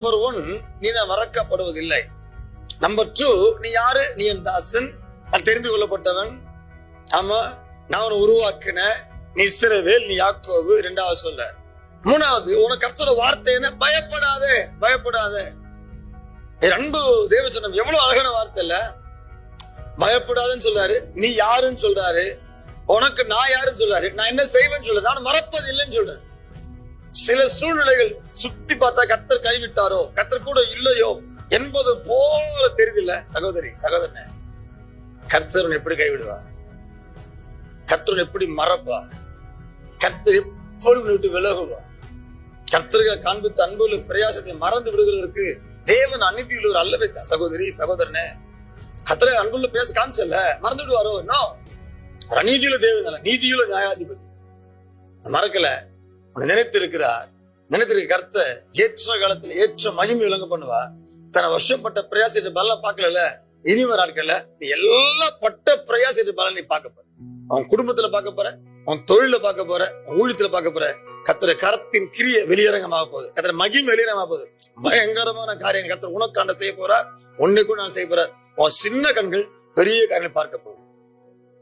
Number 1, நீ தான் மறக்கப்படுவதில்லை. Number 2, நீ யாரு? நீ என் தாசன், நான் தெரிந்து கொள்ளப்பட்டவன். ஆமா, நான் உன்னை உருவாக்கின, நீ இஸ்ரவேல், நீ யாக்கோபு. 2வது சொல்ல. 3வது, உனக்கு கர்த்தரோட வார்த்தை என்ன? பயப்படாதே, பயப்படாதே. அன்பு தேவச்சனம் எவ்வளவு அழகான வார்த்தை இல்ல? பயப்படாதுன்னு சொல்றாரு, நீ யாருன்னு சொல்றாரு, உனக்கு நான் யாருன்னு சொல்றாரு, நான் என்ன செய்வேன்னு சொல்றாரு, நான் மறப்பது இல்லைன்னு சொல்றாரு. சில சூழ்நிலைகள் சுத்தி பார்த்தா கர்த்தர் கைவிட்டாரோ, கர்த்தர் கூட இல்லையோ என்பது போல தெரியுதுல்ல சகோதரி சகோதரனே. கர்த்தர் எப்படி கைவிடுவா? கர்த்தர் எப்படி மறப்பா? கர்த்தர் எப்பொழுது விட்டு விலகுவா? கர்த்தருக்கு காண்பித்த அன்புள்ள பிரயாசத்தை மறந்து விடுகிறதற்கு தேவன் அநீதியுள்ளவர் அல்லவே சகோதரி சகோதரனே. கர்த்தரை அன்புள்ள பேச காமிச்சல மறந்து விடுவாரோ? நோ, அநீதியுள்ள தேவன் அல்ல, நீதியுள்ள நியாயாதிபதி. மறக்கல, நினைத்திருக்கிறார். நினைத்திருக்க கர்த்தர் ஏற்ற காலத்துல ஏற்ற மகிமை விளங்க பண்ணுவா. தன வருஷப்பட்ட பிரயாசத்தை பலனை பார்க்கல, இனிவர ஆட்கள்ல எல்லா பட்ட பிரயாசத்தை பலன் நீ பார்க்க போற. அவன் குடும்பத்துல பார்க்க போற, அவன் தொழில பார்க்க போற, அவன் ஊழியத்துல பார்க்க போற. கர்த்தர் கரத்தின் கிரிய வெளியரங்கமாக போகுது, கர்த்தர் மகிமை வெளியரங்கமாக போகுது. பயங்கரமான காரியம் கர்த்தர் உனக்காண்ட செய்ய போறார், உன்னை கூட நான் செய்ய போறார். உன் சின்ன கண்கள் பெரிய காரியங்களை பார்க்க போகுது.